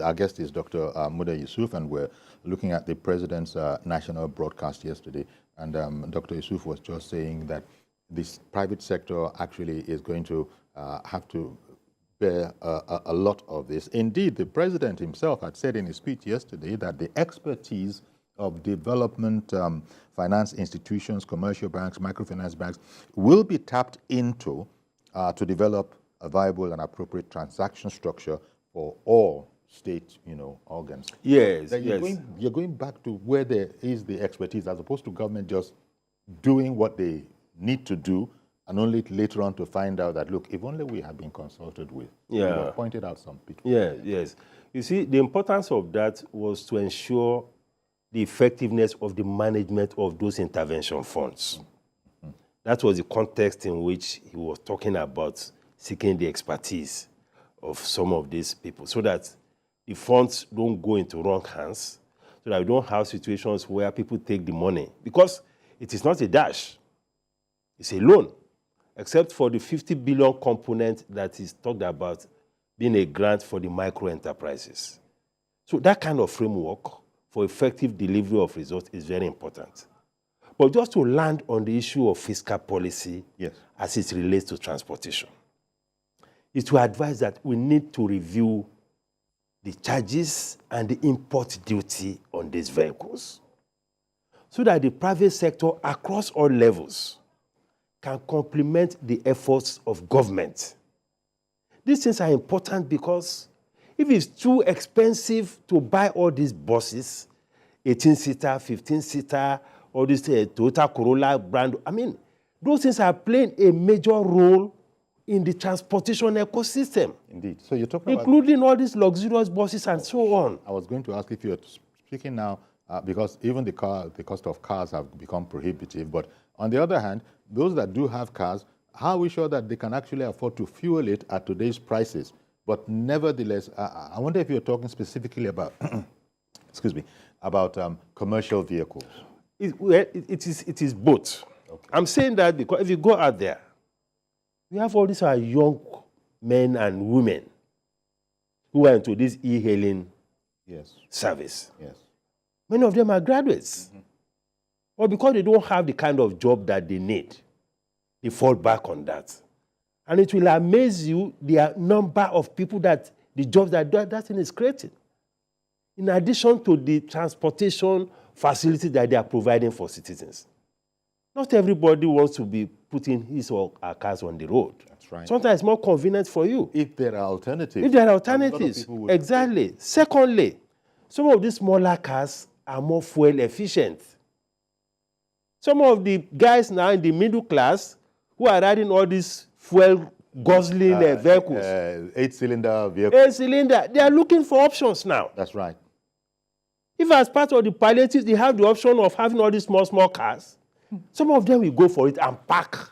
Our guest is Dr. Muda Yusuf, and we're looking at the President's national broadcast yesterday. And Dr. Yusuf was just saying that this private sector actually is going to have to bear a lot of this. Indeed, the President himself had said in his speech yesterday that the expertise of development finance institutions, commercial banks, microfinance banks will be tapped into to develop a viable and appropriate transaction structure for all state, organs. Yes, you're going back to where there is the expertise, as opposed to government just doing what they need to do, and only later on to find out that, look, if only we had been consulted with. Yeah. You have pointed out some people. Yeah, yes. You see, the importance of that was to ensure the effectiveness of the management of those intervention funds. Mm-hmm. That was the context in which he was talking about seeking the expertise of some of these people, so that the funds don't go into wrong hands, so that we don't have situations where people take the money. Because it is not a dash, it's a loan, except for the 50 billion component that is talked about being a grant for the micro enterprises. So that kind of framework for effective delivery of results is very important. But just to land on the issue of fiscal policy, yes, as it relates to transportation, is to advise that we need to review the charges and the import duty on these vehicles, so that the private sector across all levels can complement the efforts of government. These things are important because if it's too expensive to buy all these buses, 18-seater, 15-seater, all these Toyota Corolla brand, those things are playing a major role in the transportation ecosystem. Indeed. So you're talking including all these luxurious buses and so on. I was going to ask if you're speaking now, because even the cost of cars have become prohibitive, but on the other hand, those that do have cars, how are we sure that they can actually afford to fuel it at today's prices? But nevertheless, I wonder if you're talking specifically about, excuse me, about commercial vehicles. It is both. Okay. I'm saying that because if you go out there, we have all these young men and women who are into this e-hailing service. Yes. Many of them are graduates. Mm-hmm. Or because they don't have the kind of job that they need, they fall back on that. And it will amaze you the number of people that the jobs that thing is creating, in addition to the transportation facility that they are providing for citizens. Not everybody wants to be putting his or her cars on the road. That's right. Sometimes it's more convenient for you. If there are alternatives. If there are alternatives. Exactly. Secondly, some of these smaller cars are more fuel efficient. Some of the guys now in the middle class who are riding all these fuel guzzling vehicles. 8-cylinder vehicles. 8-cylinder. They are looking for options now. That's right. If as part of the palliatives, they have the option of having all these small cars, some of them will go for it and park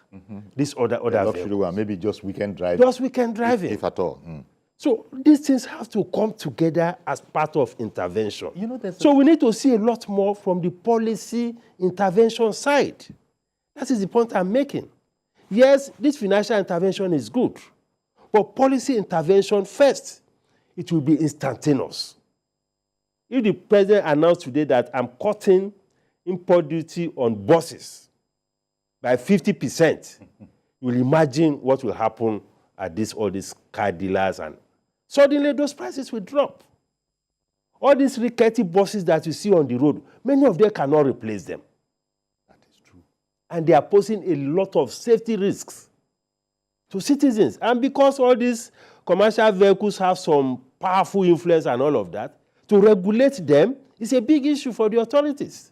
this other vehicles. Maybe just weekend driving. Just weekend driving. If at all. Mm. So these things have to come together as part of intervention. So we need to see a lot more from the policy intervention side. That is the point I'm making. Yes, this financial intervention is good, but policy intervention first, it will be instantaneous. If the president announced today that I'm cutting import duty on buses by 50%, you'll imagine what will happen at all these car dealers, and suddenly those prices will drop. All these rickety buses that you see on the road, many of them cannot replace them. That is true. And they are posing a lot of safety risks to citizens. And because all these commercial vehicles have some powerful influence and all of that, to regulate them is a big issue for the authorities.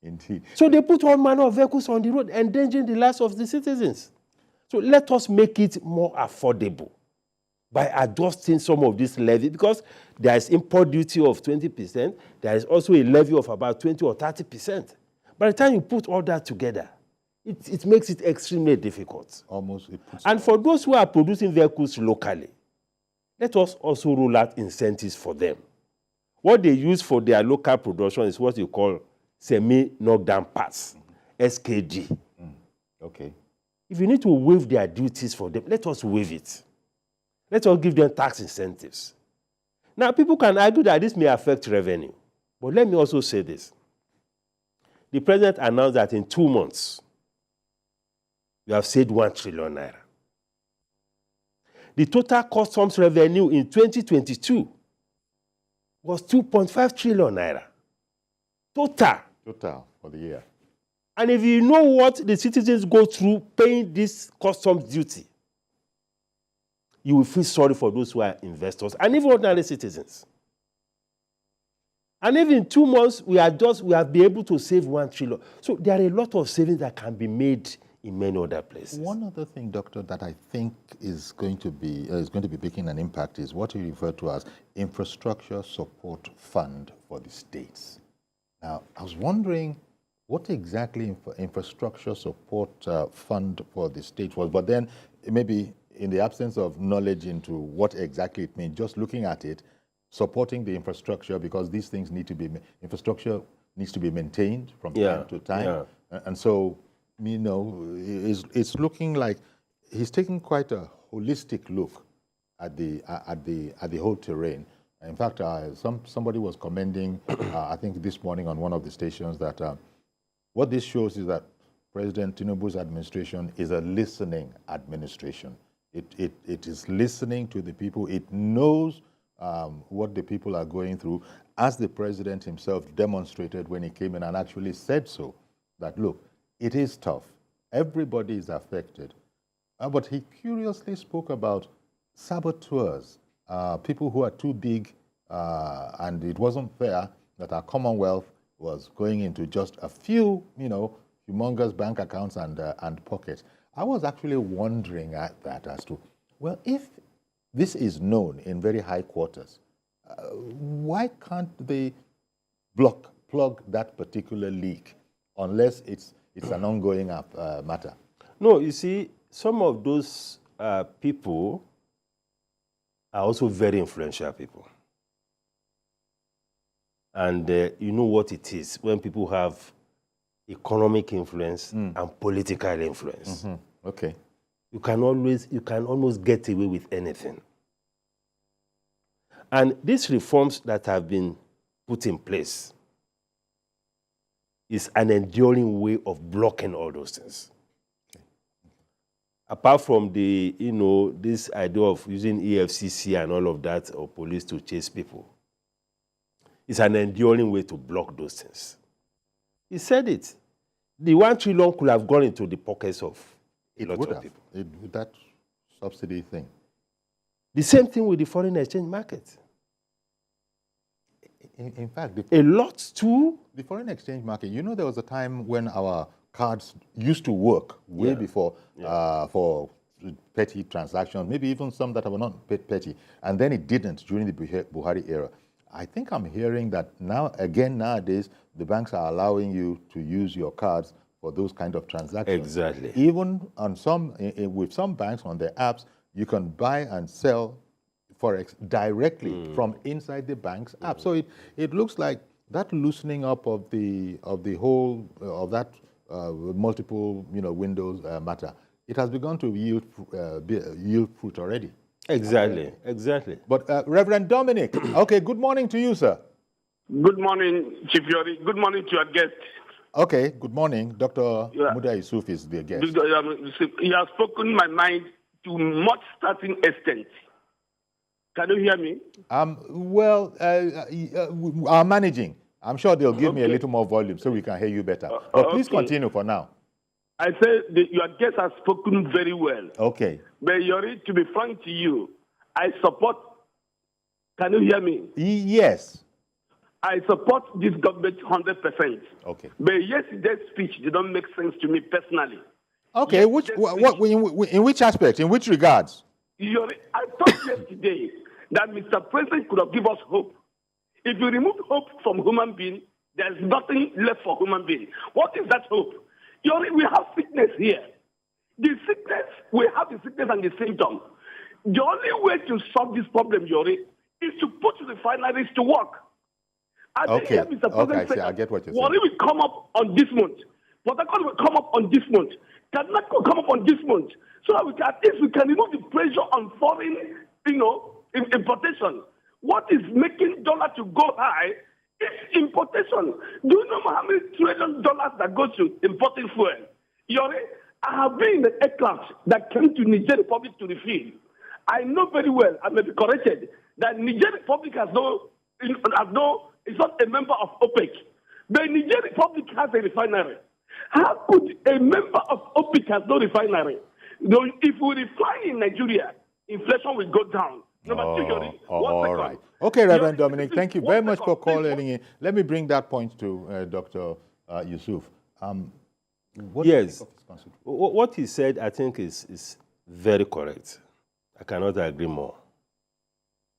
Indeed. So they put all manner of vehicles on the road, endangering the lives of the citizens. So let us make it more affordable by adjusting some of this levy, because there is import duty of 20%. There is also a levy of about 20 or 30%. By the time you put all that together, it makes it extremely difficult. And for those who are producing vehicles locally, let us also roll out incentives for them. What they use for their local production is what you call semi-knockdown parts, SKD. Okay. If you need to waive their duties for them, let us waive it. Let us give them tax incentives. Now, people can argue that this may affect revenue. But let me also say this. The president announced that in 2 months, we have saved 1 trillion naira. The total customs revenue in 2022 was 2.5 trillion naira. Total. Total for the year. And if you know what the citizens go through paying this customs duty, you will feel sorry for those who are investors and even ordinary citizens. And even in 2 months, we have been able to save 1 trillion. So there are a lot of savings that can be made in many other places. One other thing, Doctor, that I think is going to be making an impact is what you refer to as Infrastructure Support Fund for the states. Now, I was wondering what exactly Infrastructure Support Fund for the states was, but then maybe in the absence of knowledge into what exactly it means, just looking at it, supporting the infrastructure, because these things need to be, infrastructure needs to be maintained from time to time. Yeah. And so, you know, it's looking like he's taking quite a holistic look at the whole terrain. In fact, somebody was commending, I think this morning on one of the stations, that what this shows is that President TINUBU'S administration is a listening administration. It is listening to the people. It knows what the people are going through, as the president himself demonstrated when he came in and actually said so, that look, it is tough. Everybody is affected. But he curiously spoke about saboteurs, people who are too big, and it wasn't fair that our Commonwealth was going into just a few, you know, humongous bank accounts and pockets. I was actually wondering at that as to, well, if this is known in very high quarters, why can't they plug that particular leak unless it's an ongoing matter? No, you see, some of those people are also very influential people. And you know what it is when people have economic influence and political influence. Mm-hmm. Okay. You can almost get away with anything. And these reforms that have been put in place is an enduring way of blocking all those things. Okay. Apart from the, you know, this idea of using EFCC and all of that, or police to chase people, it's an enduring way to block those things. He said it. The 1 trillion could have gone into the pockets of a lot of people. With that subsidy thing. The same thing with the foreign exchange market. In fact, a lot too. The foreign exchange market, you know, there was a time when our cards used to work way before for petty transactions, maybe even some that were not petty, and then it didn't during the Buhari era. I think I'm hearing that now, again, nowadays, the banks are allowing you to use your cards for those kind of transactions. Exactly. Even on with some banks on their apps, you can buy and sell Forex directly from inside the bank's app. So it looks like that loosening up of the whole of that multiple windows matter. It has begun to yield fruit already. Exactly, exactly. But Reverend Dominic, okay, good morning to you, sir. Good morning, Chief Yori. Good morning to your guest. Okay, good morning. Dr. Muda Yusuf is the guest. He has spoken my mind to much certain extent. Can you hear me? Well, I'm managing. I'm sure they'll give me a little more volume so we can hear you better. But please continue for now. I said your guest has spoken very well. Okay. But Yori, to be frank to you, I support. Can you hear me? Yes. I support this government 100%. Okay. But yesterday's speech did not make sense to me personally. Okay. In which aspect? In which regards? Yori, I thought yesterday that Mr. President could have given us hope. If you remove hope from human being, there's nothing left for human being. What is that hope? Yori, we have sickness here. The sickness, we have the sickness and the symptom. The only way to solve this problem, Yori, is to put the refineries to work. Okay, I get what you're saying. Wari will come up on this month. Port Harcourt will come up on this month. Kaduna will come up on this month. So that at least we can remove the pressure on foreign, importation. What is making dollar to go high is importation. Do you know how many trillion dollars that goes to importing fuel? Yori, I have been in the aircraft that came to Niger Republic to refill. I know very well, I may be corrected, that Niger Republic is not a member of OPEC. The Niger Republic has a refinery. How could a member of OPEC have no refinery? If we refine in Nigeria, inflation will go down. Number two, Yori, all right. Okay, Reverend Dominic, thank you very much for calling in. Let me bring that point to Dr. Yusuf. Yes, what he said, I think, is very correct. I cannot agree more.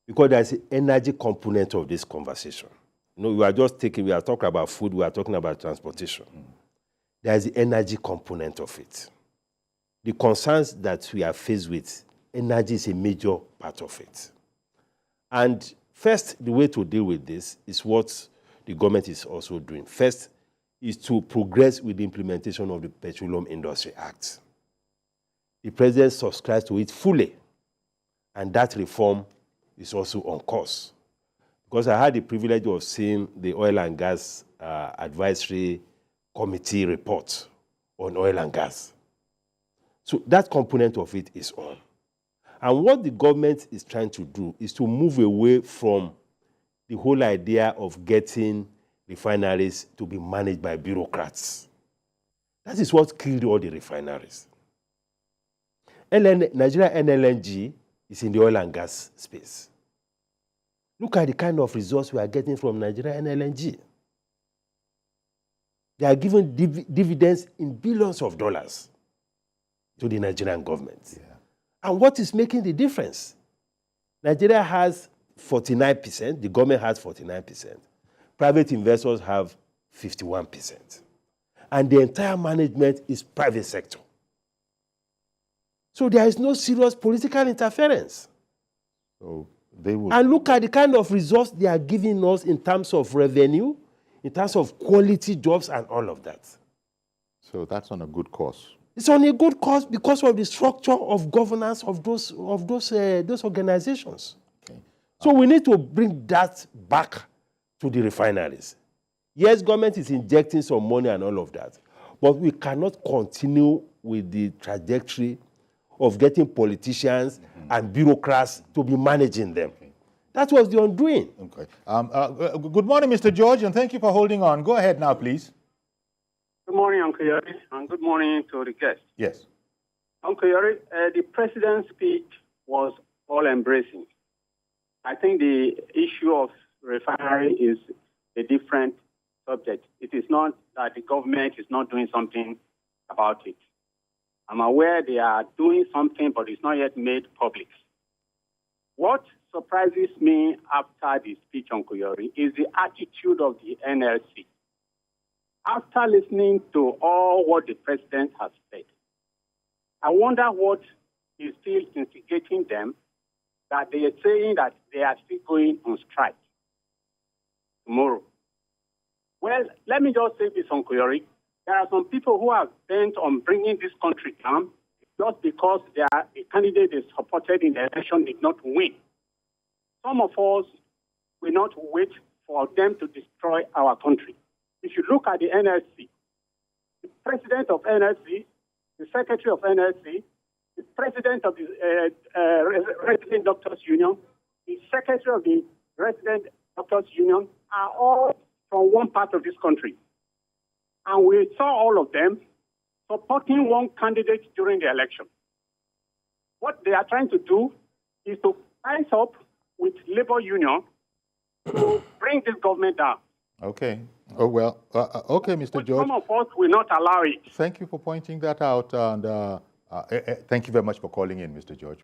Because there's an energy component of this conversation. We are talking about food, we are talking about transportation. There's the energy component of it. The concerns that we are faced with, energy is a major part of it. And first, the way to deal with this is what the government is also doing. First is to progress with the implementation of the Petroleum Industry Act. The president subscribes to it fully, and that reform is also on course. Because I had the privilege of seeing the Oil and Gas Advisory Committee report on oil and gas. So that component of it is on. And what the government is trying to do is to move away from the whole idea of getting refineries to be managed by bureaucrats. That is what killed all the refineries. Nigeria NLNG is in the oil and gas space. Look at the kind of results we are getting from Nigeria NLNG. They are giving dividends in billions of dollars to the Nigerian government. Yeah. And what is making the difference? Nigeria has 49%, the government has 49%. Private investors have 51%. And the entire management is private sector. So there is no serious political interference. So they would... And look at the kind of results they are giving us in terms of revenue, in terms of quality jobs and all of that. So that's on a good course. It's on a good course because of the structure of governance of those organizations. Okay. So we need to bring that back to the refineries. Yes, government is injecting some money and all of that, but we cannot continue with the trajectory of getting politicians and bureaucrats to be managing them. Okay. That was the undoing. Okay. Good morning, Mr. George, and thank you for holding on. Go ahead now, please. Good morning, Uncle Yori, and good morning to the guests. Yes. Uncle Yori, the president's speech was all-embracing. I think the issue of refinery is a different subject. It is not that the government is not doing something about it. I'm aware they are doing something, but it's not yet made public. What surprises me after the speech, Uncle Yori, is the attitude of the NLC. After listening to all what the president has said, I wonder what is still instigating them, that they are saying that they are still going on strike tomorrow. Well, let me just say this, Uncle Yori. There are some people who are bent on bringing this country down just because the candidate they supported in the election did not win. Some of us will not wait for them to destroy our country. If you look at the NLC, the president of NLC, the secretary of NLC, the president of the Resident Doctors Union, the secretary of the Resident Doctors Union are all from one part of this country. And we saw all of them supporting one candidate during the election. What they are trying to do is to rise up with labor union to bring this government down. Okay. Oh, well, okay, Mr. George. Some of us will not allow it. Thank you for pointing that out, and thank you very much for calling in, Mr. George.